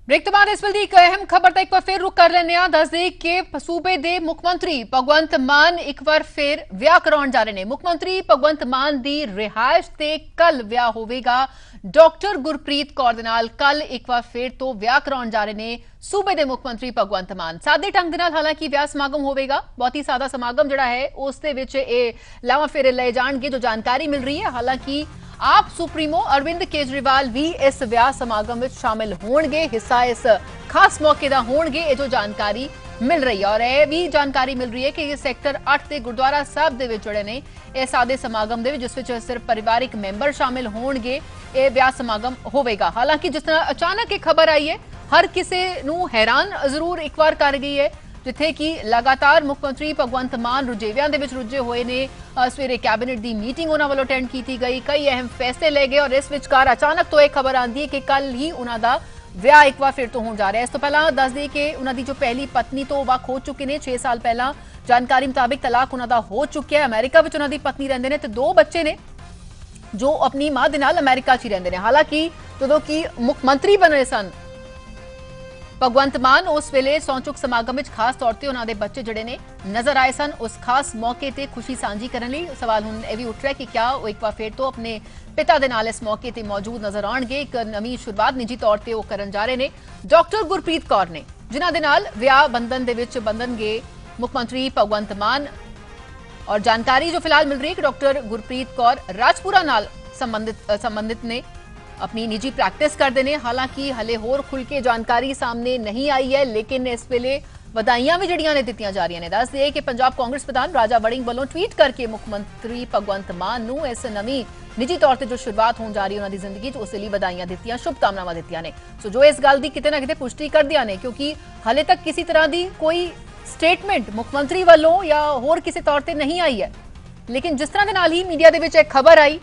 Break तो बाद इस वेले एक अहम खबर तक एक बार फिर रुक कर लेने दस दे कि सूबे दे मुख मंत्री भगवंत मान एक बार फिर विआह कराउण जा रहे हैं। मुख मंत्री भगवंत मान दी रिहायश ते कल विआह होवेगा डॉक्टर गुरप्रीत कौर दे नाल। कल एक बार फिर तो विआह कराउण जा रहे हैं सूबे दे मुख मंत्री भगवंत मान। सादे ढंग दे नाल हालांकि विआह समागम होवेगा, बहुत ही सादा समागम जिहड़ा है उस दे विच लावा फेरे लए जाणगे जो जानकारी मिल रही है। हालांकि आप सुप्रीमो अरविंद केजरीवाल भी इस विआह समागम में शामिल होणगे, हिस्सा इस खास मौके का होणगे, ये जो जानकारी मिल रही है। और यह भी जानकारी मिल रही है कि सेक्टर 8 के गुरुद्वारा साहब दे विच जुड़े ने इस सादे समागम दे विच जिस विच सिर्फ परिवारिक मैंबर शामिल होणगे, ये विआह समागम होवेगा। हालांकि जिस तरह अचानक एक खबर आई है हर किसी नूं हैरान जरूर एक बार कर गई है, जिथे कि लगातार मुख्यमंत्री भगवंत मान रुझेवियां दे विच रुझे हुए ने। सवेरे कैबिनेट की मीटिंग उन्हां वल्लों अटेंड की गई, कई अहम फैसले ले गए और इस विचकार अचानक तो एक खबर आती है कि कल ही उन्हां दा विआह एक बार फिर तो होण जा रहा है। इस तो पहला दस दे कि उन्हां दी जो पहली पत्नी तो वख हो चुके ने 6 साल पहला, जानकारी मुताबिक तलाक उन्हां दा हो चुका है। अमेरिका विच उन्हां दी पत्नी रहिंदे ने ते 2 बच्चे ने जो अपनी मां दे नाल अमेरिका च रहिंदे ने। हालांकि जदों कि मुख मंत्री बने सन भगवंत मान उस वेले सौंचुक समागम में खास तौर पर उन्होंने बच्चे जड़े ने नजर आए सन। उस खास मौके ते खुशी सांझी करने लई सवाल हुण यह भी उठ रहा है कि क्या वो एक बार फिर तो अपने पिता दे नाल इस मौके ते मौजूद नजर आउणगे। एक नवीं शुरुआत निजी तौर पर वो करन जा रहे ने डॉक्टर गुरप्रीत कौर ने, जिन्हां दे नाल विआह बंधन दे विच बंधनगे मुख्यमंत्री भगवंत मान। और जानकारी जो फिलहाल मिल रही है कि डॉक्टर गुरप्रीत कौर राजपुरा नाल संबंधित ने, अपनी निजी प्रैक्टिस करते हैं। हालांकि हले होर खुल के जानकारी सामने नहीं आई है, लेकिन इस वेले वधाइयां भी जड़ियां ने दित्तियां जा रही हैं। दस दिए कि पंजाब कांग्रेस प्रधान राजा वड़िंग वालों ट्वीट करके मुख्यमंत्री भगवंत मान नूं इस नवीं निजी तौर पर जो शुरुआत होने जा रही है उन्होंने जिंदगी उस लिए वधाइयां दित्तियां, शुभकामनावां दित्तियां ने। सो जो इस गल की किते ना किते पुष्टि कर दिया ने, क्योंकि हले तक किसी तरह की कोई स्टेटमेंट मुख्यमंत्री वालों या होर किसी तौर पर नहीं आई है। लेकिन जिस तरह के नाल ही मीडिया के एक खबर आई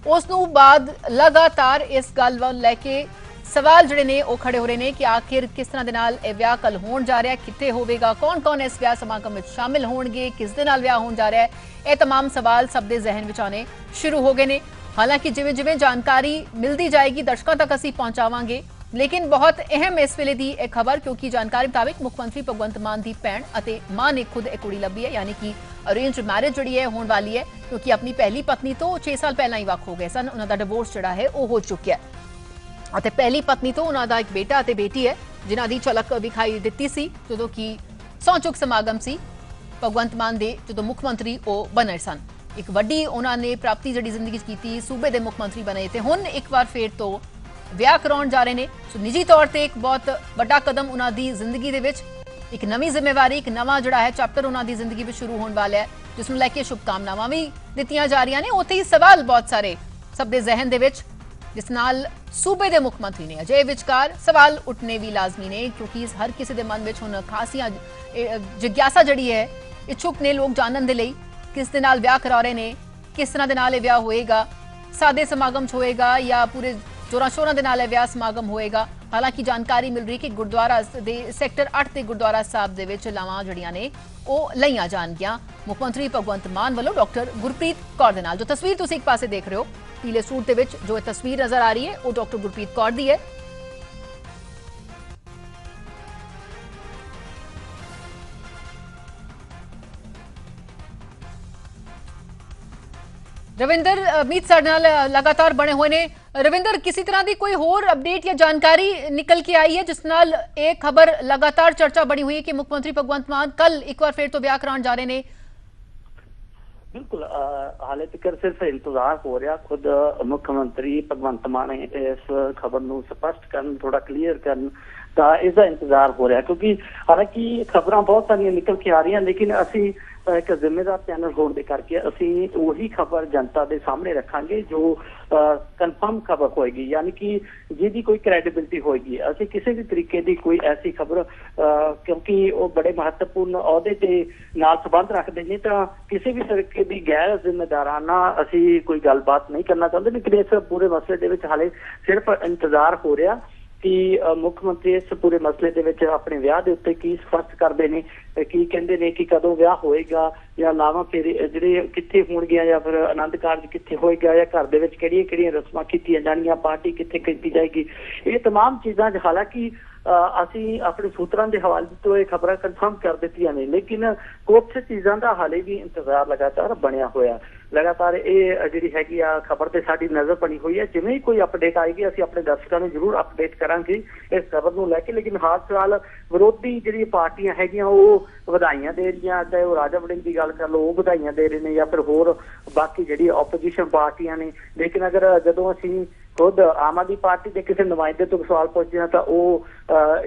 उस बाद लगातार इस गल वल लैके सवाल जिहड़े ने वो खड़े हो रहे हैं कि आखिर किस तरह के नाल यह विआह कल होण जा रहा है, कित्थे होवेगा, कौन कौन इस विआह समागम में शामिल होणगे, किस दे नाल विआह होण जा रहा है, ये तमाम सवाल सब दे जहन विच आने शुरू हो गए ने। हालांकि जिवें जिवें जानकारी मिलती जाएगी दर्शकों तक असीं पहुंचावांगे, लेकिन बहुत अहम इस वेले दी एक खबर, क्योंकि जानकारी मुताबिक मुख्यमंत्री भगवंत मान की भैन अते मां ने खुद एक कुड़ी लभी है, यानी कि अरेंज मैरिज जिहड़ी है होने वाली है, क्योंकि अपनी पहली पत्नी तो 6 साल पहला ही वख हो गए सन, उन्होंने डिवोर्स जिहड़ा है वो हो चुका है। अते पहली पत्नी तो उन्होंने एक बेटा अते बेटी है, जिन्हां दी झलक विखाई दित्ती सी जदों कि सौंचुक समागम सी भगवंत मान दे जदों मुख मंत्री वो बने सन। एक वड्डी उन्होंने प्राप्ति जिहड़ी जिंदगी की सूबे दे मुख मंत्री बने, ते हुण एक बार फिर तो विआह कराउण जा रहे हैं। सो निजी तौर पर एक बहुत बड़ा कदम उन्हां दी जिंदगी दे विच, एक नवीं जिम्मेवारी, एक नवा जिहड़ा है चैप्टर उन्हां दी जिंदगी में शुरू होने वाला है, जिसनूं लैके शुभकामनावां भी दित्तियां जा रही ने। उत्थे ही सवाल बहुत सारे सब दे जहन दे विच, जिस नाल सूबे दे मुख मंत्री ने अजे विचकार सवाल उठने भी लाजमी ने, क्योंकि हर किसी के मन में हुण खासियां जिग्यासा जिहड़ी है, इच्छुक ने लोग जानन दे लई किस दे नाल विआह करा रहे ने, किस तरह दे नाल विआह होएगा, सादे समागम च होएगा या पूरे जोरां शोरां दे नाल विआह समागम होएगा। हालांकि जानकारी मिल रही कि गुरुद्वारा दे सेक्टर 8 के गुरुद्वारा साहब दे विच लावां जड़ियां ने वो लईयां जाणगियां मुख्यमंत्री भगवंत मान वालों डॉक्टर गुरप्रीत कौर दे नाल। जो तस्वीर तुसीं एक पासे देख रहे हो पीले सूट दे विच जो तस्वीर नजर आ रही है वो डॉक्टर गुरप्रीत कौर दी है। रविंदर मीत साडे नाल लगातार बने हुए ने। रविंदर, किसी तरह की कोई होर अपडेट या जानकारी निकल के आई है जिस नाल एक खबर लगातार चर्चा बनी हुई है कि मुख्यमंत्री भगवंत मान कल एक बार फिर तो विआह कराउण जा रहे ने? बिल्कुल, हाले तक सिर्फ इंतजार हो रहा, खुद मुख्यमंत्री भगवंत मान इस खबर को स्पष्ट करन, थोड़ा क्लीयर करन, इसका इंतजार हो रहा, क्योंकि हालांकि खबर बहुत सारिया निकल के आ रही, लेकिन असी एक जिम्मेदार चैनल होने के करके असी वही खबर जनता के सामने रखांगे जो कन्फर्म खबर होएगी, यानी कि जिहदी कोई क्रेडिबिलिटी होएगी। असी किसी भी तरीके की कोई ऐसी खबर, क्योंकि वो बड़े महत्वपूर्ण अहदे ते नाल संबंध रखते हैं, तो किसी भी तरीके की गैर जिम्मेदाराना असी कोई गलबात नहीं करना चाहते, लेकिन इस पूरे मसले दे विच हाले सिर्फ इंतजार हो रहा कि मुख मंत्री इस पूरे मसले ਦੇ ਵਿੱਚ ਆਪਣੇ ਵਿਆਹ ਦੇ ਉੱਤੇ ਕੀ ਸਪਸ਼ਟ ਕਰਦੇ ਨੇ, ਕੀ ਕਹਿੰਦੇ ਨੇ ਕਿ ਕਦੋਂ ਵਿਆਹ ਹੋਏਗਾ ਜਾਂ ਲਾਵਾਂ ਫੇਰੇ ਜਿਹੜੇ ਕਿੱਥੇ ਹੋਣਗੀਆਂ ਜਾਂ ਫਿਰ ਆਨੰਦ ਕਾਰਜ ਕਿੱਥੇ ਹੋਏਗਾ ਜਾਂ ਘਰ ਦੇ ਵਿੱਚ ਕਿਹੜੀਆਂ ਕਿਹੜੀਆਂ ਰਸਮਾਂ ਕੀਤੀਆਂ ਜਾਣਗੀਆਂ, ਪਾਰਟੀ ਕਿੱਥੇ ਕੀਤੀ ਜਾਏਗੀ। ਇਹ तमाम ਚੀਜ਼ਾਂ ਹਾਲਾਂਕਿ ਅਸੀਂ ਆਪਣੇ ਸੂਤਰਾਂ ਦੇ ਹਵਾਲੇ ਤੋਂ ਇਹ ਖਬਰਾਂ ਕਨਫਰਮ ਕਰ ਦਿੱਤੀਆਂ ਨੇ, ਲੇਕਿਨ ਕੁਝ ਚੀਜ਼ਾਂ ਦਾ ਹਾਲੇ ਵੀ ਇੰਤਜ਼ਾਰ ਲਗਾਤਾਰ ਬਣਿਆ ਹੋਇਆ। ਲਗਾਤਾਰ ਇਹ ਜਿਹੜੀ ਹੈਗੀ ਆ ਖਬਰ ਤੇ ਸਾਡੀ ਨਜ਼ਰ ਬਣੀ ਹੋਈ ਹੈ। ਜਿਵੇਂ ਹੀ ਕੋਈ ਅਪਡੇਟ ਆਏਗੀ ਅਸੀਂ ਆਪਣੇ ਦਰਸ਼ਕਾਂ ਨੂੰ ਜ਼ਰੂਰ ਅਪਡੇਟ ਕਰਾਂਗੇ ਇਸ ਖਬਰ ਨੂੰ ਲੈ ਕੇ। ਲੇਕਿਨ ਹਾਲ ਫਿਲਹਾਲ ਵਿਰੋਧੀ ਜਿਹੜੀ ਪਾਰਟੀਆਂ ਹੈਗੀਆਂ ਉਹ ਵਧਾਈਆਂ ਦੇ ਰਹੀਆਂ, ਚਾਹੇ ਉਹ ਰਾਜਾ ਵੜਿੰਗ ਦੀ ਗੱਲ ਕਰ ਲਓ ਉਹ ਵਧਾਈਆਂ ਦੇ ਰਹੇ ਨੇ ਜਾਂ ਫਿਰ ਹੋਰ ਬਾਕੀ ਜਿਹੜੀ ਆਪੋਜੀਸ਼ਨ ਪਾਰਟੀਆਂ ਨੇ। ਲੇਕਿਨ ਅਗਰ ਜਦੋਂ ਅਸੀਂ खुद आम आदमी पार्टी के किसी नुमाइंदे तो सवाल पूछना तो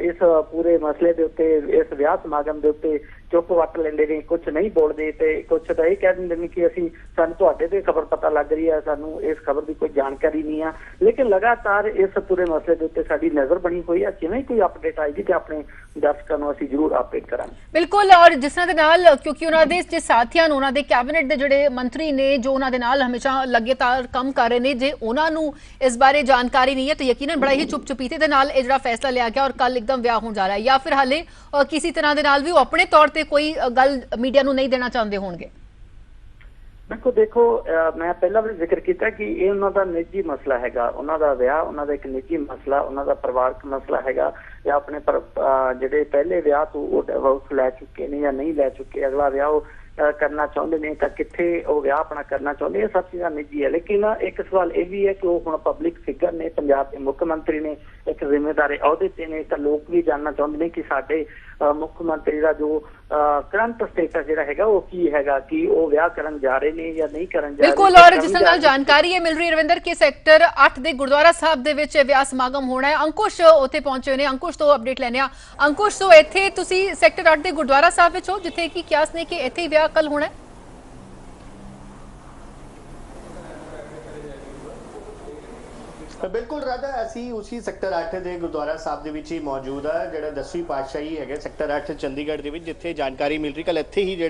इस पूरे मसले के उत्ते इस विआह समागम के उत्ते चुप वट लेंदे ने, कुछ नहीं बोलते ते कुछ तो यही कह देंगे ने कि असीं सानूं तुहाडे ते खबर पता लग रही है, सानूं इस खबर की कोई जानकारी नहीं है। लेकिन लगातार इस पूरे मसले के उत्ते साडी नज़र बनी हुई है। जिवें ही कोई अपडेट आएगी तो अपने दर्शकों को असीं जरूर अपडेट करांगे। बिल्कुल, और जिस तरह दे नाल क्योंकि उन्हां दे जे साथियां नूं उन्हां दे कैबिनेट दे जिहड़े मंत्री ने जो उन्हां दे नाल हमेशा लगातार काम कर रहे ने, जे उन्हां नूं इस बारे जानकारी नहीं है तो यकीनन बड़ा ही चुप चुपीते दे नाल इह जिहड़ा फैसला लिया गया और कल एकदम विआह होण जा रहा है, या फिर हाले किसी तरह दे नाल भी वो अपने तौर ते कोई गल मीडिया नूं नहीं देना चाहते होणगे। देखो मैं पहला भी जिक्र किया कि ये उन्हों का निजी मसला है, उन्हों का विआह उन्हों का एक निजी मसला, उन्हों का परिवारक मसला है या अपने ਜਿਹੜੇ पहले विआह तो वो डिवोर्स लै चुके ने या नहीं लै चुके, अगला विआह वो करना चाहते हैं तो कितने वो विआह अपना करना चाहते हैं, सब चीज़ां निजी है। लेकिन एक सवाल ये भी है कि वो हुण पब्लिक फिगर ने, पंजाब के मुख्यमंत्री ने, एक जिम्मेदार अहुदे ते ने, तो लोग भी जानना चाहते हैं कि साडे मुख्यमंत्री का जो करंट स्टेटस जिहड़ा हैगा वो की हैगा, कि वो विआह करन जा रहे ने या नहीं करन जा रहे। बिल्कुल, और जिस नाल जानकारी है मिल रही रविंदर के सैक्टर 8 दे गुरुद्वारा साहब दे विच विआह समागम होना है। अंकुश उत्थे पहुंचे ने, अंकुश तो अपडेट लेने आ। अंकुश, तो इत्थे तुसी सैक्टर 8 दे गुरुद्वारा साहब विच हो जिथे की कियास ने कि इत्थे ही विआह कल होना है। बिल्कुल राधा, असी उसी सैक्टर 8 के गुरुद्वारा साहब के विच ही मौजूद है, जो 10वीं पातशाही है सैक्टर 8 चंडीगढ़ के जिथे जानकारी मिल रही कल इत्थे ही जो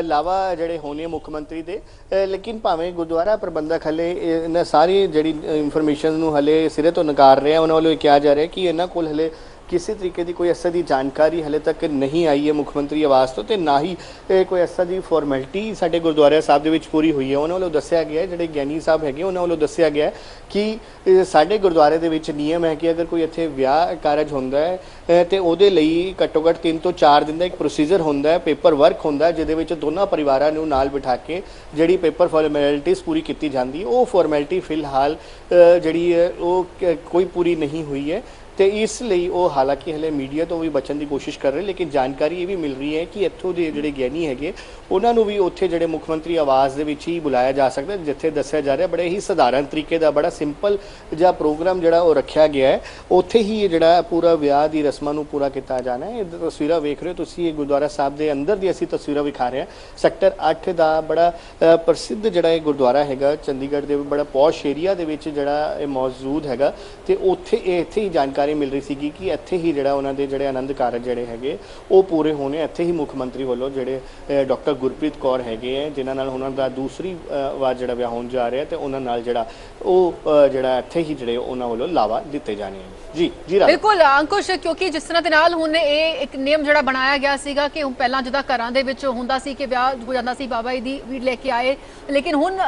लावा जोड़े होने मुख्यमंत्री के, लेकिन भावें गुरुद्वारा प्रबंधक हले इन्हां सारी जी इंफॉर्मेशन हले सिरे तो नकार रहे हैं। उन्होंने वालों कहा जा रहा है कि इन्हां कोल हले किसी तरीके की कोई ऐसा की जानकारी हले तक नहीं आई है मुख्यमंत्री आवास तो ना ही कोई ऐसा की फॉर्मैलिटी साडे गुरुद्वारा साहब के पूरी हुई है। उन्होंने वालों दस्सिया गया, जोड़े ज्ञानी साहब है उन्होंने वालों दस्सिया गया कि साडे गुरुद्वारे के विच नियम है कि अगर कोई इत्थे विआह कारज होंदा है तो उहदे लई घट्टो घट्ट 3 तो 4 दिन का एक प्रोसीजर होंदा है, पेपर वर्क होंदा है, जिहदे विच दोनों परिवारां नूं नाल बिठा के जिहड़ी पेपर फॉर्मैलिटीज़ पूरी की जाती है, वो फॉर्मैलिटी फिलहाल जिहड़ी है वो कोई पूरी नहीं हुई है। तो इसलिए वो हालांकि हले मीडिया तो भी बचने की कोशिश कर रहे, लेकिन जानकारी ये भी मिल रही है कि इत्थों के जोड़े ज्ञानी है उन्होंने भी उत्थे जोड़े मुख्यमंत्री आवास के ही बुलाया जा सकता है, जिथे दस्या जा रहा बड़े ही सधारण तरीके का बड़ा सिंपल जहा प्रोग्राम जोड़ा वो रखा गया है, उत्थे ही जोड़ा पूरा विआह की रस्मां नूं पूरा किया जाना है। तस्वीरां वेख रहे हो तुसीं, गुरुद्वारा साहब के अंदर दी असीं तस्वीरां विखा रहे हैं। सैक्टर 8 का बड़ा प्रसिद्ध जोड़ा गुरुद्वारा है चंडीगढ़ के बड़ा पॉश एरिया के जोड़ा मौजूद है, तो उत्थे इत्थे ही जानकारी मिल रही सी कि इत्थे ही जोड़ा उन्होंने जोड़े आनंद कारज जोड़े है वो पूरे होने इत्थे ही मुख्यमंत्री वालों जोड़े डॉक्टर गुरप्रीत कौर है जिन्हां नाल उन्हां दा दूसरी वार जोड़ा विआह होण जा रहा है, तो उन्हां नाल जोड़ा वो जोड़ा इत्थे ही जोड़े उन्हां वालों लावा दिते जाने हैं। जी जी बिल्कुल अंकुश, क्योंकि जिस तरह के नाल हुण एक नियम जोड़ा बनाया गया सीगा कि पहलां जिद्दां घरां दे विच हुंदा सी कि विआह हो जांदा सी, बाबा जी दी भी लेके आए, लेकिन हुण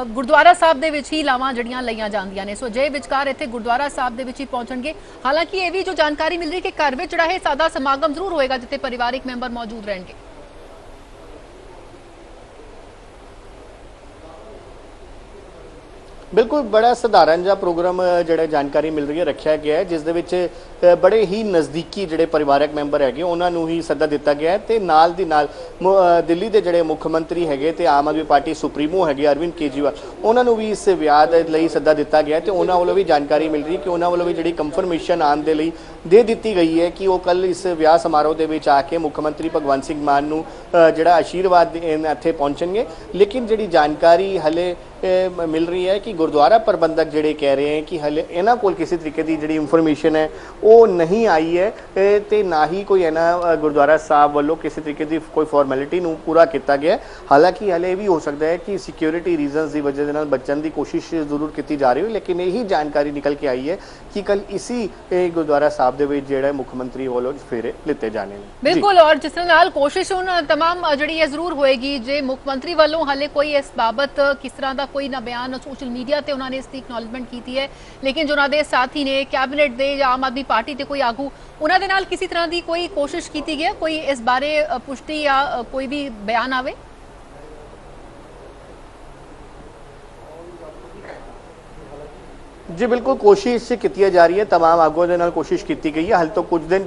गुरुद्वारा साहब दे विच ही लावां जड़ियां लईआं जांदियां ने। सो जे विचकार इत्थे गुरुद्वारा साहब दे विच ही पहुंचणगे। हालांकि ये भी जो जानकारी मिल रही है कि घर में जोड़ा है सादा समागम जरूर होएगा जिथे परिवारिक मैंबर मौजूद रहेंगे। बिल्कुल बड़ा सधारण जहा प्रोग्राम जोड़ा जानकारी मिल रही है रखा गया है, जिस दे विच बड़े ही नज़दीकी जोड़े परिवारक मैंबर है उन्होंने ही सद्दा दिता गया है। तो नाल दी नाल दिल्ली के जोड़े मुख्यमंत्री है तो आम आदमी पार्टी सुप्रीमो है अरविंद केजरीवाल, उन्होंने भी इस विआह के सद्दा दिता गया है। तो उन्होंने वालों भी जानकारी मिल रही है कि उन्होंने वालों भी जी कंफर्मेशन आने के लिए दे दी गई है कि वो कल इस विआह समारोह के आके मुख्यमंत्री भगवंत सिंह मान जोड़ा आशीर्वाद इत्थे पहुँचेंगे। लेकिन जी जानकारी हले मिल रही है कि गुरुद्वारा प्रबंधक जोड़े कह रहे हैं कि हले इन्हों को किसी तरीके की जी इंफॉर्मेशन है ਉਹ ਨਹੀਂ ਆਈ ਹੈ ਤੇ ਨਾ ਹੀ ਕੋਈ ਇਹਨਾਂ ਗੁਰਦੁਆਰਾ ਸਾਹਿਬ ਵੱਲੋਂ ਕਿਸੇ ਤਰੀਕੇ ਦੀ ਕੋਈ ਫਾਰਮੈਲਿਟੀ ਨੂੰ ਪੂਰਾ ਕੀਤਾ ਗਿਆ। ਹਾਲਾਂਕਿ ਹਲੇ ਇਹ ਵੀ ਹੋ ਸਕਦਾ ਹੈ ਕਿ ਸਿਕਿਉਰਿਟੀ ਰੀਜ਼ਨਸ ਦੀ ਵਜ੍ਹਾ ਦੇ ਨਾਲ ਬਚਣ ਦੀ ਕੋਸ਼ਿਸ਼ ਜ਼ਰੂਰ ਕੀਤੀ ਜਾ ਰਹੀ ਹੈ, ਲੇਕਿਨ ਇਹੀ ਜਾਣਕਾਰੀ ਨਿਕਲ ਕੇ ਆਈ ਹੈ ਕਿ ਕੱਲ ਇसी ਗੁਰਦੁਆਰਾ ਸਾਹਿਬ ਦੇ ਵਿੱਚ ਜਿਹੜਾ ਮੁੱਖ ਮੰਤਰੀ ਵੱਲੋਂ ਫੇਰੇ ਲਿੱਤੇ ਜਾਣੇ ਨੇ। ਬਿਲਕੁਲ, ਔਰ ਜਿਸ ਨਾਲ ਕੋਸ਼ਿਸ਼ ਹੁਣ तमाम ਜਿਹੜੀ ਹੈ ਜ਼ਰੂਰ ਹੋਏਗੀ ਜੇ ਮੁੱਖ ਮੰਤਰੀ ਵੱਲੋਂ ਹਾਲੇ ਕੋਈ ਇਸ ਬਾਬਤ ਕਿਸ ਤਰ੍ਹਾਂ ਦਾ ਕੋਈ ਨਾ ਬਿਆਨ ਸੋਸ਼ਲ ਮੀਡੀਆ ਤੇ ਉਹਨਾਂ ਨੇ ਇਸ ਦੀ ਐਕਨੋਲਜਮੈਂਟ ਕੀਤੀ ਹੈ, ਲੇਕਿਨ ਜੋ ਉਹਨਾਂ ਦੇ ਸਾਥੀ ਨੇ ਕੈਬਨਿਟ ਦੇ ਜਾਂ ਆਮ ਆਦਮੀ ਪਾਰਟੀ ਦੇ ਕੋਈ ਆਗੂ ਉਹਨਾਂ ਦੇ ਨਾਲ ਕਿਸੇ ਤਰ੍ਹਾਂ ਦੀ ਕੋਈ ਕੋਸ਼ਿਸ਼ ਕੀਤੀ ਗਈ ਕੋਈ ਇਸ ਬਾਰੇ ਪੁਸ਼ਟੀ ਜਾਂ ਕੋਈ ਵੀ ਬਿਆਨ ਆਵੇ? जी बिल्कुल, कोशिश की जा रही है, तमाम आगुओं के नाल कोशिश की गई है। हाल तो कुछ देर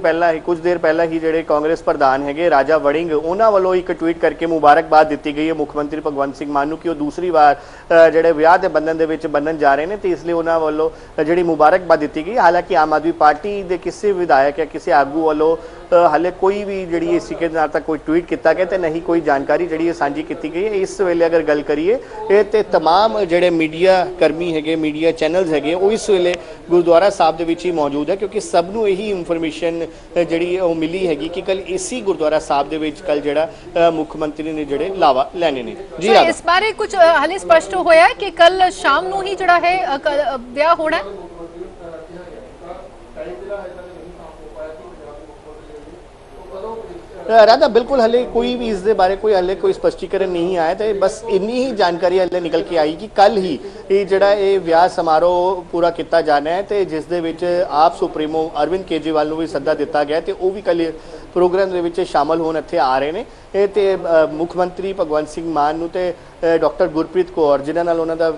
पहला ही ਜਿਹੜੇ कांग्रेस प्रधान है राजा वड़िंग ਉਹਨਾਂ ਵੱਲੋਂ ਇੱਕ ट्वीट करके मुबारकबाद दी गई है मुख मंत्री भगवंत सिंह मान ਨੂੰ कि ਉਹ दूसरी बार ਜਿਹੜੇ ਵਿਆਹ ਦੇ ਬੰਧਨ ਦੇ ਵਿੱਚ ਬੰਨਣ ਜਾ ਰਹੇ ਨੇ ਤੇ ਇਸ ਲਈ ਉਹਨਾਂ ਵੱਲੋਂ ਜਿਹੜੀ ਮੁਬਾਰਕਬਾਦ ਦਿੱਤੀ ਗਈ। ਹਾਲਾਂਕਿ ਆਮ ਆਦਮੀ ਪਾਰਟੀ ਦੇ ਕਿਸੇ ਵਿਧਾਇਕ ਜਾਂ ਕਿਸੇ ਆਗੂ ਵੱਲੋਂ ਹਾਲੇ ਕੋਈ ਵੀ ਜਿਹੜੀ ਇਸ ਤਰੀਕੇ ਨਾਲ ਤੱਕ ਕੋਈ ट्वीट ਕੀਤਾ ਗਿਆ ਤੇ ਨਹੀਂ ਕੋਈ ਜਾਣਕਾਰੀ ਜਿਹੜੀ ਇਹ ਸਾਂਝੀ ਕੀਤੀ ਗਈ ਹੈ। ਇਸ ਵੇਲੇ ਅਗਰ ਗੱਲ ਕਰੀਏ ਇਹ ਤੇ तमाम ਜਿਹੜੇ ਮੀਡੀਆ ਕਰਮੀ ਹੈਗੇ, ਮੀਡੀਆ ਚੈਨਲਸ ਹੈਗੇ, ਉਹ ਇਸ ਵੇਲੇ ਗੁਰਦੁਆਰਾ ਸਾਹਿਬ ਦੇ ਵਿੱਚ ਹੀ ਮੌਜੂਦ ਹੈ ਕਿਉਂਕਿ ਸਭ ਨੂੰ ਇਹੀ ਇਨਫੋਰਮੇਸ਼ਨ ਜਿਹੜੀ ਉਹ ਮਿਲੀ ਹੈਗੀ ਕਿ ਕੱਲ ਇसी ਗੁਰਦੁਆਰਾ ਸਾਹਿਬ ਦੇ ਵਿੱਚ ਕੱਲ ਜਿਹੜਾ ਮੁੱਖ ਮੰਤਰੀ ਨੇ ਜਿਹੜੇ ਲਾਵਾ ਲੈਣੇ ਨੇ। ਜੀ ਇਸ ਬਾਰੇ ਕੁਝ ਹਾਲੇ ਸਪਸ਼ਟ ਹੋਇਆ ਕਿ ਕੱਲ ਸ਼ਾਮ ਨੂੰ ਹੀ ਜਿਹੜਾ ਹੈ ਵਿਆਹ ਹੋਣਾ ਹੈ? राधा बिल्कुल हले कोई भी इस दे बारे कोई हले कोई स्पष्टीकरण नहीं आया तो बस इन्नी ही जानकारी हले निकल के आई कि कल ही ये जड़ा ये विआह समारोह पूरा किया जाना है तो जिस दे विच आप सुप्रीमो अरविंद केजरीवाल को भी सद्दा दिता गया तो वह भी कल प्रोग्राम दे विच शामिल होने इत्थे आ रहे हैं ते मुख मंत्री भगवंत सिंह मान नूं ते डॉक्टर गुरप्रीत कौर जिन्हां नाल उन्हां दा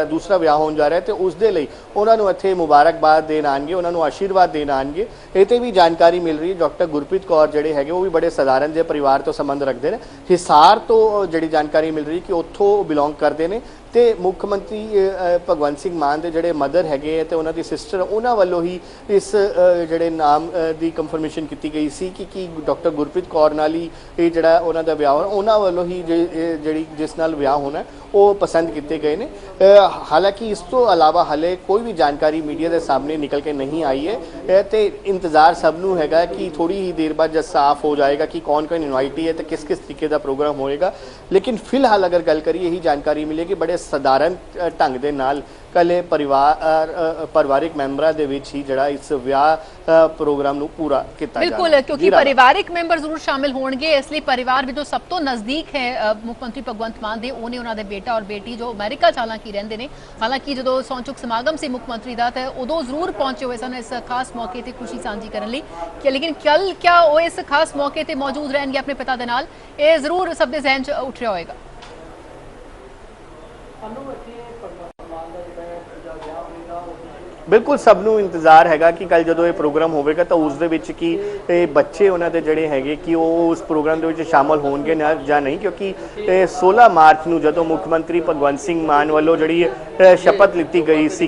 दूसरा विआह होण जा रहा है तो उस दे लई उन्हां नूं इत्थे मुबारकबाद देण आणगे, उन्हां नूं आशीर्वाद देण आणगे। इह ते भी जानकारी मिल रही है डॉक्टर गुरप्रीत कौर जिहड़े हैगे वो भी बड़े साधारण जे परिवार तो संबंध रखते हैं। हिसार तो जिहड़ी जानकारी मिल रही कि उत्थों बिलोंग करते हैं तो मुख मंत्री भगवंत सिंह मान के जोड़े मदर है तो उन्होंने सिस्टर उन्होंने वालों ही इस जोड़े नाम की कंफर्मेशन की गई सी कि डॉक्टर गुरप्रीत कौर नाल ही जोड़ा उन्होंने विआह होना उन्होंने वालों ही जी जिस नाल विआह होना वो पसंद किए गए हैं। हालांकि इस तो अलावा हाले कोई भी जानकारी मीडिया के सामने निकल के नहीं आई है तो इंतज़ार सबनों है कि थोड़ी ही देर बाद जब साफ हो जाएगा कि कौन कौन इन्वाइटी है तो किस किस तरीके का प्रोग्राम होएगा। लेकिन फिलहाल अगर गल करिए यही जानकारी मिलेगी बड़े सधारण ढंग के नाल कल परिवारिक मैंबरां दे विच ही जड़ा इस विआह प्रोग्राम नूं पूरा किया बिल्कुल क्योंकि परिवारिक मैंबर जरूर शामिल होंगे इसलिए परिवार भी जो सब तो नज़दीक है मुख्यमंत्री भगवंत मान दे उन्हें उन्होंने बेटा और बेटी जो अमेरिका हालांकि रहिंदे ने हालांकि जो सौंचुक समागम से मुख्यमंत्री का तो उदों जरूर पहुंचे हुए सन इस खास मौके पर खुशी सांझी करने लई लेकिन कल क्या वो इस खास मौके पर मौजूद रहेंगे अपने पिता दे नाल ये जरूर सब दे ज़हन च उठ रहा होएगा। बिल्कुल सबनों इंतजार है कि कल जो ये प्रोग्राम होगा तो उस दे विच कि बच्चे उन्होंने जोड़े है कि वो उस प्रोग्राम के शामिल होंगे या नहीं क्योंकि 16 मार्च को जो मुख्यमंत्री भगवंत सिंह मान वालों जी शपथ लीती गई सी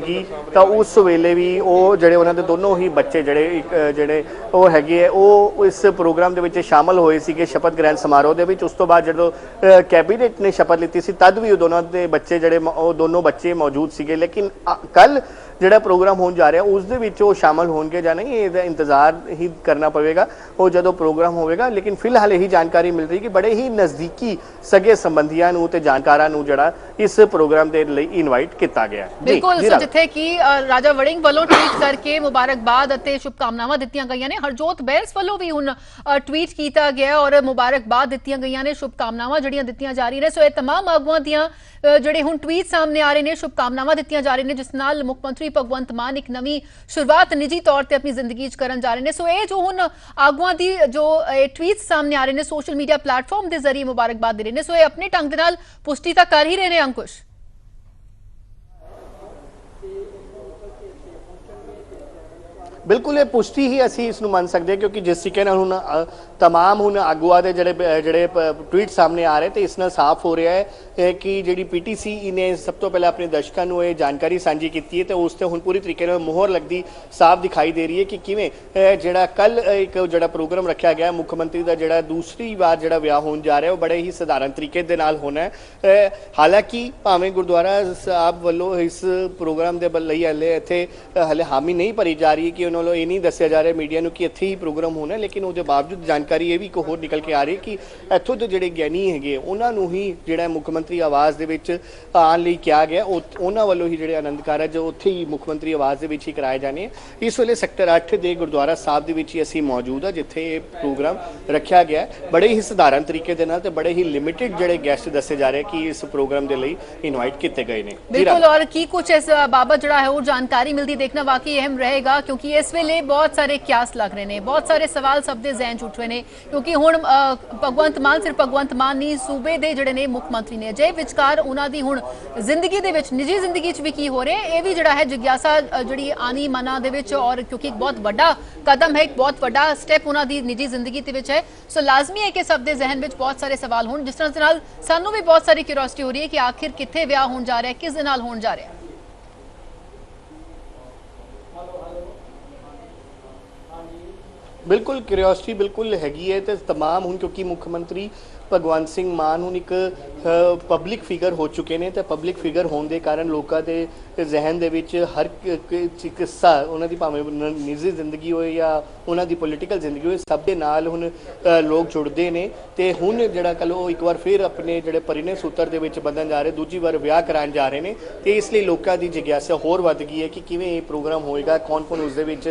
तो उस वेले भी वो जोड़े उन्होंने दोनों ही बच्चे जोड़े वो है वो इस प्रोग्राम के शामिल होए थे शपथ ग्रहण समारोह के उस तो बाद जो कैबिनेट ने शपथ लीती सी तद भी दोनों के बच्चे जोड़े दोनों बच्चे मौजूद थे। लेकिन कल जोड़ा प्रोग्राम होने जा रहा है उस दे विच वो शामिल होंगे या नहीं ये इंतजार ही करना पवेगा वो जो प्रोग्राम होगा। लेकिन फिलहाल यही जानकारी मिल रही कि बड़े ही नज़दीकी सगे संबंधियों नूं ते जानकारां नूं जड़ा इस प्रोग्राम के लिए इनवाइट किया गया। बिल्कुल जिथे कि राजा वड़िंग वालों ट्वीट करके मुबारकबाद अते शुभकामनावां दित्तियां गईयां ने, हरजोत बैंस वालों भी हुण ट्वीट किया गया और मुबारकबाद दित्तियां गईयां ने, शुभकामनावां जड़ियां दित्तियां जा रही ने। सो ये तमाम आगुआं दियां ਜਿਹੜੇ ਹੁਣ ट्वीट सामने आ रहे हैं शुभकामनावां दित्तियां जा रही हैं जिस नाल मुख मंत्री भगवंत मान एक नवी शुरुआत निजी तौर पर अपनी जिंदगी करन जा रहे हैं। सो ये जो हुण आगुआं दी जो ट्वीट सामने आ रहे हैं सोशल मीडिया प्लेटफॉर्म के जरिए मुबारकबाद दे रहे हैं, सो ये अपने ढंग दे नाल पुष्टि तां कर ही रहे हैं। अंकुश बिल्कुल ये पुष्टि ही असी इसनूं मन सकते हैं क्योंकि जिस तरीके हुण तमाम हुण आगुआ के जोड़े ट्वीट सामने आ रहे तो इस नाल साफ हो रहा है कि जी PTC ने सब तो पहले अपने दर्शकों को ये जानकारी सांझी की है तो उस पर हुण पूरी तरीके मोहर लगती साफ दिखाई दे रही है कि किवें जोड़ा कल एक जोड़ा प्रोग्राम रखा गया मुख्यमंत्री का जोड़ा दूसरी बार जोड़ा विआह होने जा रहा है वो बड़े ही साधारण तरीके दे नाल होना है। हालांकि भावें गुरुद्वारा साहब वालों इस प्रोग्राम के लई हले इत्थे हले हामी नहीं भरी जा रही कि ਵੱਲੋਂ ਇਹ ਨਹੀਂ ਦੱਸਿਆ ਜਾ ਰਿਹਾ ਮੀਡੀਆ ਨੂੰ ਕਿ ਇੱਥੇ ਹੀ ਪ੍ਰੋਗਰਾਮ ਹੋਣਾ, ਲੇਕਿਨ ਉਹਦੇ ਬਾਵਜੂਦ ਜਾਣਕਾਰੀ ਇਹ ਵੀ ਇੱਕ ਹੋਰ ਨਿਕਲ ਕੇ ਆ ਰਹੀ ਕਿ ਇੱਥੋਂ ਦੇ ਜਿਹੜੇ ਗਿਆਨੀ ਹੈਗੇ ਉਹਨਾਂ ਨੂੰ ਹੀ ਜਿਹੜਾ ਮੁੱਖ ਮੰਤਰੀ ਆਵਾਸ ਦੇ ਵਿੱਚ ਆਉਣ ਲਈ ਕਿਹਾ ਗਿਆ, ਉਹਨਾਂ ਵੱਲੋਂ ਹੀ ਜਿਹੜੇ ਆਨੰਦ ਕਾਰਜ ਉੱਥੇ ਹੀ ਮੁੱਖ ਮੰਤਰੀ ਆਵਾਸ ਦੇ ਵਿੱਚ ਹੀ ਕਰਾਏ ਜਾਣੇ। ਇਸ ਵੇਲੇ ਸੈਕਟਰ 8 ਦੇ ਗੁਰਦੁਆਰਾ ਸਾਹਿਬ ਦੇ ਵਿੱਚ ਹੀ ਅਸੀਂ ਮੌਜੂਦ ਹਾਂ, ਜਿੱਥੇ ਇਹ ਪ੍ਰੋਗਰਾਮ ਰੱਖਿਆ ਗਿਆ ਬੜੇ ਹੀ ਸਧਾਰਨ ਤਰੀਕੇ ਦੇ ਨਾਲ ਤੇ ਬੜੇ ਹੀ ਲਿਮਿਟਿਡ ਜਿਹੜੇ ਗੈਸਟ ਦੱਸੇ ਜਾ ਰਹੇ ਕਿ ਇਸ ਪ੍ਰੋਗਰਾਮ ਦੇ ਲਈ ਇਨਵਾइट ਕੀਤੇ गए ने। बिल्कुल, और की कुछ इस बाबत जड़ा है वो जानकारी मिलती देखना वाकई अहम रहेगा, क्योंकि इस वेले बहुत सारे क्यास लग रहे हैं, बहुत सारे सवाल सब दे जहन च उठ रहे हैं, क्योंकि हुण भगवंत मान सिर्फ भगवंत मान नहीं सूबे दे जड़े ने मुख मंत्री ने जे विचकार उन्हां दी हुण जिंदगी दे विच निजी जिंदगी च भी की हो रहा है, ये भी जड़ा है जिज्ञासा जड़ी आनी मना दे विच, और क्योंकि एक बहुत बड़ा कदम है, एक बहुत बड़ा स्टैप उन्हां दी निजी जिंदगी दे विच है, सो लाजमी है कि सब दे जहन विच बहुत सारे सवाल होण, जिस तरह दे नाल सानू भी बहुत सारी क्यूरियोसिटी हो रही है कि आखिर कित्थे विआह होण जा रहा है, किस दे नाल होण जा रहा है। बिल्कुल क्यूरियोसिटी बिल्कुल हैगी है तो तमाम हूँ, क्योंकि मुख्यमंत्री भगवंत सिंह मान हूँ एक पब्लिक फिगर हो चुके हैं तो पब्लिक फिगर होने के कारण लोगों के जहन दे विच हर किस्सा उन्होंने भावें निजी जिंदगी हो या उन्होंने पोलिटिकल जिंदगी हो, सब के नाल हुण लोग जुड़ते हैं तो हुण जिहड़ा कल एक बार फिर अपने जिहड़े परिणय सूत्र दे विच बंधन जा रहे, दूजी बार विआह कराने जा रहे हैं, तो इसलिए लोगों की जिज्ञासा होर वध गई है कि किवें ये प्रोग्राम होएगा, कौन कौन उस दे विच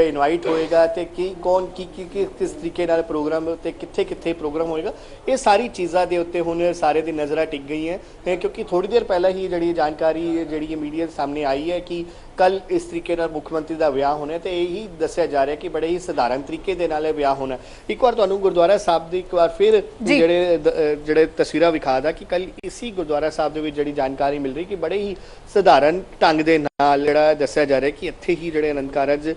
इनवाइट होएगा तो कौन किस तरीके नाल प्रोग्राम ते कित्थे कित्थे प्रोग्राम होएगा, ये सारी चीज़ों के उत्ते हुण सारे दी नज़रां टिक गई हैं, क्योंकि थोड़ी देर पहले ही जिहड़ी जानकारी जिहड़ी मीडिया सामने आई है कि कल इस तरीके नाल मुख्यमंत्री का विआह होना है, तो यही दस्सिया जा रहा है कि बड़े ही सधारण तरीके दे नाल विआह होना। एक बार तुहानूं गुरुद्वारा साहब दी एक बार फिर जिहड़े तस्वीरां विखा दा कि कल इसी गुरुद्वारा साहब दे विच जिहड़ी जानकारी मिल रही कि बड़े ही सधारण ढंग दे नाल जिहड़ा दस्सिया जा रहा है कि इत्थे ही जिहड़े आनंद कारज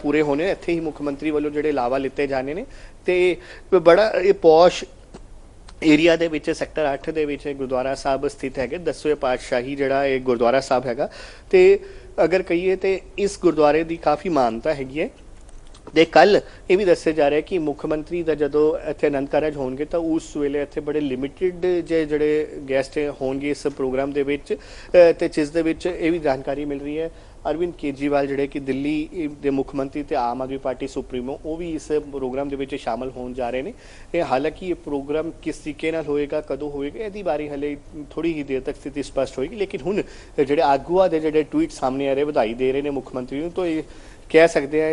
पूरे होने, इत्थे ही मुख्यमंत्री वालों जिहड़े लावा लिते जाने ने, ते बड़ा ये पौश एरिया दे विच सैक्टर 8 दे विच गुरुद्वारा साहब स्थित है, 10वें पातशाही जिहड़ा ये गुरुद्वारा साहब हैगा, ते अगर कहिए तो इस गुरुद्वारे की काफ़ी मानता हैगी है। ਤੇ ਕੱਲ ਇਹ ਵੀ ਦੱਸਿਆ ਜਾ ਰਿਹਾ ਕਿ ਮੁੱਖ ਮੰਤਰੀ ਦਾ ਜਦੋਂ ਇੱਥੇ ਆਨੰਦ ਕਾਰਜ ਹੋਣਗੇ ਤਾਂ ਉਸ ਵੇਲੇ ਇੱਥੇ ਬੜੇ ਲਿਮਿਟਿਡ ਜਿਹੜੇ ਗੈਸਟ ਹੋਣਗੇ ਇਸ ਪ੍ਰੋਗਰਾਮ ਦੇ ਵਿੱਚ, ਤੇ ਜਿਸ ਦੇ ਵਿੱਚ ਇਹ ਵੀ ਜਾਣਕਾਰੀ ਮਿਲ ਰਹੀ ਹੈ ਅਰਵਿੰਦ ਕੇਜਰੀਵਾਲ ਜਿਹੜੇ ਕਿ ਦਿੱਲੀ ਦੇ ਮੁੱਖ ਮੰਤਰੀ ਤੇ ਆਮ ਆਦਮੀ ਪਾਰਟੀ ਸੁਪਰੀਮੋ ਉਹ ਵੀ ਇਸ ਪ੍ਰੋਗਰਾਮ ਦੇ ਵਿੱਚ ਸ਼ਾਮਲ ਹੋਣ ਜਾ ਰਹੇ ਨੇ। ਇਹ ਹਾਲਾਂਕਿ ਇਹ ਪ੍ਰੋਗਰਾਮ ਕਿਸ ਤਰੀਕੇ ਨਾਲ ਹੋਏਗਾ, ਕਦੋਂ ਹੋਏਗਾ, ਇਹਦੀ ਬਾਰੇ ਹਲੇ ਥੋੜੀ ਹੀ ਦੇਰ ਤੱਕ ਸਥਿਤੀ ਸਪਸ਼ਟ ਹੋਏਗੀ, ਲੇਕਿਨ ਹੁਣ ਜਿਹੜੇ ਆਗੂਆਂ ਦੇ ਜਿਹੜੇ ਟਵੀਟ ਸਾਹਮਣੇ ਆ ਰਹੇ ਵਧਾਈ ਦੇ ਰਹੇ ਨੇ ਮੁੱਖ ਮੰਤਰੀ ਨੂੰ, ਤਾਂ ਇਹ कह सकते हैं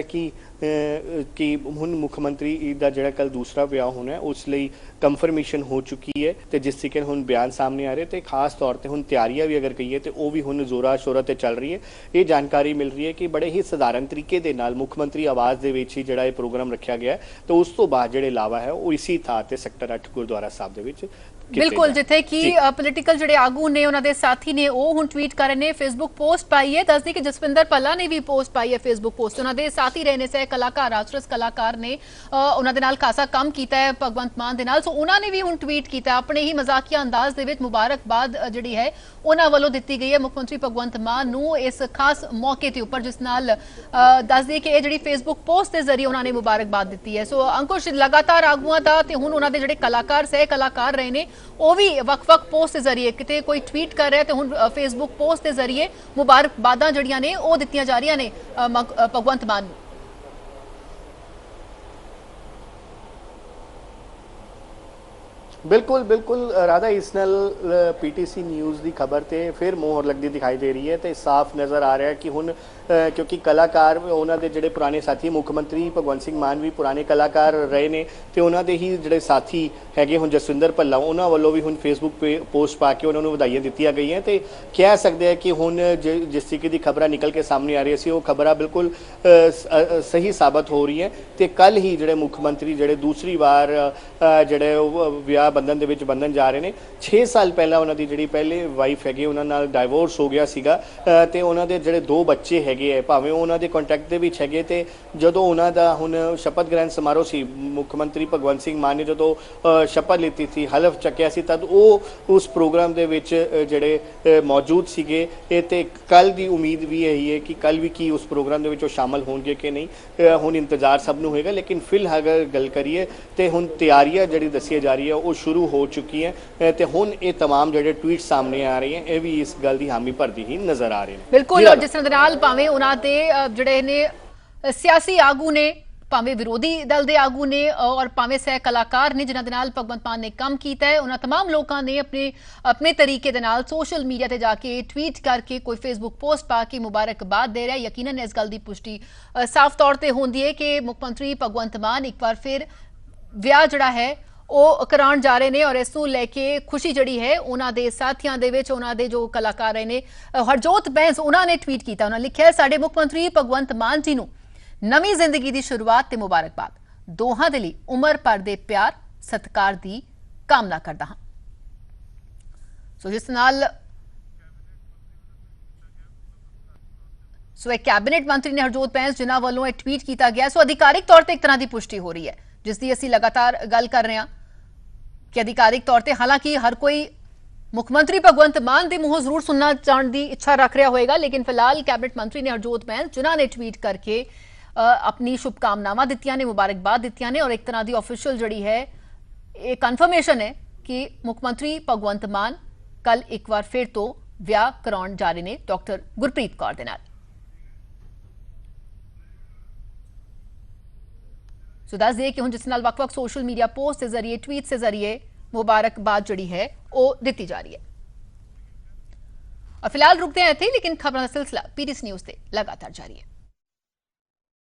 कि हुण मुख्यमंत्री का जिहड़ा कल दूसरा विआह होना है उस लई कंफर्मेशन हो चुकी है, तो जिस तरीके हुण बयान सामने आ रहे तो खास तौर पर हुण तैयारियां भी अगर कहिए तो वह भी हुण जोरा शोरा ते चल रही है। ये जानकारी मिल रही है कि बड़े ही सधारण तरीके दे नाल मुख्यमंत्री आवास दे विच ही जिहड़ा ये प्रोग्राम रखा गया है, तो उस तो बाद जिहड़े लावा है वो इसी थां ते सैक्टर 8 गुरुद्वारा साहब दे विच बिल्कुल जिथे कि पोलिटिकल जिहड़े आगू ने उन्हां दे साथी ने ਉਹ ਹੁਣ ट्वीट कर रहे ने, फेसबुक पोस्ट पाई है, दस दी कि जसविंदर भल्ला ने भी पोस्ट पाई है फेसबुक पोस्ट, उन्हां दे साथी रहे ने सह कलाकार राजरस कलाकार ने उन्हां दे नाल खासा काम कीता है भगवंत मान दे नाल, सो उन्हां ने भी ਹੁਣ ट्वीट कीता अपने ही मजाकिया अंदाज दे विच मुबारकबाद जिहड़ी है उन्हां ਵੱਲੋਂ ਦਿੱਤੀ ਗਈ है मुख्य मंत्री भगवंत मान ਨੂੰ इस खास मौके ते उपर, जिस नाल दस दी कि ਇਹ ਜਿਹੜੀ फेसबुक पोस्ट ਦੇ ਜ਼ਰੀਏ उन्हां ने मुबारकबाद ਦਿੱਤੀ है। सो अंकुश लगातार आगूआं ਦਾ ਤੇ ਹੁਣ ਉਹਨਾਂ ਦੇ ਜਿਹੜੇ ਕਲਾਕਾਰ ਸਹਿ ਕਲਾਕਾਰ ਰਹੇ ਨੇ ਉਹ ਵੀ ਵੱਖ-ਵੱਖ ਪੋਸਟ ਦੇ ਜ਼ਰੀਏ ਕਿਤੇ ਕੋਈ ਟਵੀਟ ਕਰ ਰਿਹਾ ਤੇ ਹੁਣ ਫੇਸਬੁੱਕ ਪੋਸਟ ਦੇ ਜ਼ਰੀਏ ਮੁਬਾਰਕਬਾਦਾਂ ਜਿਹੜੀਆਂ ਨੇ ਉਹ ਦਿੱਤੀਆਂ ਜਾ ਰਹੀਆਂ ਨੇ ਭਗਵੰਤ ਮਾਨ ਨੂੰ। बिल्कुल बिल्कुल राधा, इस नाल पीटीसी न्यूज़ की खबर ते फिर मोहर लगती दिखाई दे रही है, तो साफ नज़र आ रहा है कि हुण क्योंकि कलाकार उन्होंने जिहड़े पुराने साथी मुख्यमंत्री भगवंत सिंह मान भी पुराने कलाकार रहे ने, तो उन्होंने ही जिहड़े साथी हैगे हुण जसविंदर भल्ला उन्होंने वालों भी हुण फेसबुक पे पोस्ट पा के उन्होंने वधाइयां दित्तियां गई हैं, तो कह सकते हैं कि हुण जिस तरीके की खबर निकल के सामने आ रही सी वो खबर बिल्कुल सही साबित हो रही है। तो कल ही जिहड़े मुख्यमंत्री जिहड़े दूसरी बार जिहड़े विआह बंधन दे विच बंधन जा रहे हैं, 6 साल पहला उन्हों की जिहड़ी पहले वाइफ हैगी उन्होंने नाल डाइवोर्स हो गया सीगा, ते उन्हों दे जिहड़े 2 बच्चे हैगे है भावें उन्हों दे कॉन्टैक्ट दे विच हैगे, ते जदों उन्हों दा हुण शपथ ग्रहण समारोह सी मुख्यमंत्री भगवंत सिंह मान ने जदों शपथ लीती थी हलफ चक्या सी तद वो उस प्रोग्राम दे विच जिहड़े मौजूद सीगे, ते कल दी उम्मीद भी यही है कि कल भी की उस प्रोग्राम दे विच शामिल होणगे कि नहीं, हुण इंतजार सब नूं होएगा। लेकिन फिलहाल अगर गल करिए तो हुण तैयारियां जिहड़ी दस्सी जा रही है वो शुरू हो चुकी है, तो हुण ये तमाम जिहड़े ट्वीट सामने आ रहे हैं ये भी इस गल की हामी भरदी ही नज़र आ रहे हैं। बिल्कुल, और जिस तरह दे नाल भावें उन्हां दे जिहड़े ने ਸਿਆਸੀ ਆਗੂ ਨੇ, ਭਾਵੇਂ ਵਿਰੋਧੀ ਦਲ ਦੇ ਆਗੂ ਨੇ ਔਰ ਭਾਵੇਂ ਸਹਿ ਕਲਾਕਾਰ ਨੇ ਜਿਨ੍ਹਾਂ ਦੇ ਨਾਲ ਭਗਵੰਤ ਮਾਨ ਨੇ ਕੰਮ ਕੀਤਾ ਹੈ, ਉਹਨਾਂ तमाम ਲੋਕਾਂ ਨੇ ਆਪਣੇ ਤਰੀਕੇ ਦੇ ਨਾਲ ਸੋਸ਼ਲ ਮੀਡੀਆ ਤੇ ਜਾ ਕੇ ਟਵੀਟ ਕਰਕੇ, ਕੋਈ ਫੇਸਬੁੱਕ ਪੋਸਟ ਪਾ ਕੇ ਮੁਬਾਰਕਬਾਦ ਦੇ ਰਿਹਾ। ਯਕੀਨਨ ਇਸ ਗੱਲ ਦੀ ਪੁਸ਼ਟੀ ਸਾਫ਼ ਤੌਰ ਤੇ ਹੁੰਦੀ ਹੈ ਕਿ ਮੁੱਖ ਮੰਤਰੀ ਭਗਵੰਤ ਮਾਨ ਇੱਕ ਵਾਰ ਫਿਰ ਵਿਆਹ ਜਿਹੜਾ ਹੈ ਉਹ ਕਰਾਉਣ ਜਾ ਰਹੇ ਨੇ ਔਰ ਇਸ ਨੂੰ ਲੈ ਕੇ ਖੁਸ਼ੀ ਜਿਹੜੀ ਹੈ ਉਹਨਾਂ ਦੇ ਸਾਥੀਆਂ ਦੇ ਵਿੱਚ, ਉਹਨਾਂ ਦੇ ਜੋ ਕਲਾਕਾਰ ਰਹੇ ਨੇ, ਹਰਜੋਤ ਬੈਂਸ ਉਹਨਾਂ ਨੇ ਟਵੀਟ ਕੀਤਾ। ਉਹਨਾਂ ਲਿਖਿਆ, ਸਾਡੇ ਮੁੱਖ ਮੰਤਰੀ ਭਗਵੰਤ ਮਾਨ ਜੀ ਨੂੰ ਨਵੀਂ ਜ਼ਿੰਦਗੀ ਦੀ ਸ਼ੁਰੂਆਤ ਤੇ ਮੁਬਾਰਕਬਾਦ। ਦੋਹਾਂ ਦੇ ਲਈ ਉਮਰ ਭਰ ਦੇ ਪਿਆਰ ਸਤਿਕਾਰ ਦੀ ਕਾਮਨਾ ਕਰਦਾ ਹਾਂ। ਸੋ ਜਿਸ ਨਾਲ ਇੱਕ ਕੈਬਨਿਟ ਮੰਤਰੀ ਨੇ ਹਰਜੋਤ ਬੈਂਸ ਜਿਨ੍ਹਾਂ ਵੱਲੋਂ ਇਹ ਟਵੀਟ ਕੀਤਾ ਗਿਆ, ਸੋ ਅਧਿਕਾਰਿਕ ਤੌਰ ਤੇ ਇੱਕ ਤਰ੍ਹਾਂ ਦੀ ਪੁਸ਼ਟੀ ਹੋ ਰਹੀ ਹੈ ਜਿਸ ਦੀ ਅਸੀਂ ਲਗਾਤਾਰ ਗੱਲ ਕਰ ਰਹੇ ਹਾਂ ਕਿ ਅਧਿਕਾਰਿਕ ਤੌਰ ਤੇ ਹਾਲਾਂਕਿ ਹਰ ਕੋਈ ਮੁੱਖ ਮੰਤਰੀ ਭਗਵੰਤ ਮਾਨ ਦੇ ਮੂੰਹੋਂ ਜ਼ਰੂਰ ਸੁਣਨਾ ਚਾਹਣ ਦੀ ਇੱਛਾ ਰੱਖ ਰਿਹਾ ਹੋਏਗਾ, ਲੇਕਿਨ ਫਿਲਹਾਲ ਕੈਬਨਿਟ ਮੰਤਰੀ ਨੇ ਹਰਜੋਤ ਬੈਂਸ ਜਿਨ੍ਹਾਂ ਨੇ ਟਵੀਟ ਕਰਕੇ अपनी शुभकामनावां दित्तियां ने, मुबारकबाद दित्तियां ने और एक तरह की ऑफिशियल जिहड़ी है ये कन्फर्मेशन है कि मुख्यमंत्री भगवंत मान कल एक बार फिर तो विआह कराउण जा रहे ने डॉक्टर गुरप्रीत कौर दे नाल। सो दस दिए कि हुण जिस नाल वख-वख सोशल मीडिया पोस्ट के जरिए, ट्वीट के जरिए मुबारकबाद जिहड़ी है वो दित्ती जा रही है। और फिलहाल रुकते हैं इत्थे, लेकिन खबरों का सिलसिला पीटीसी न्यूज़ ते लगातार जारी है।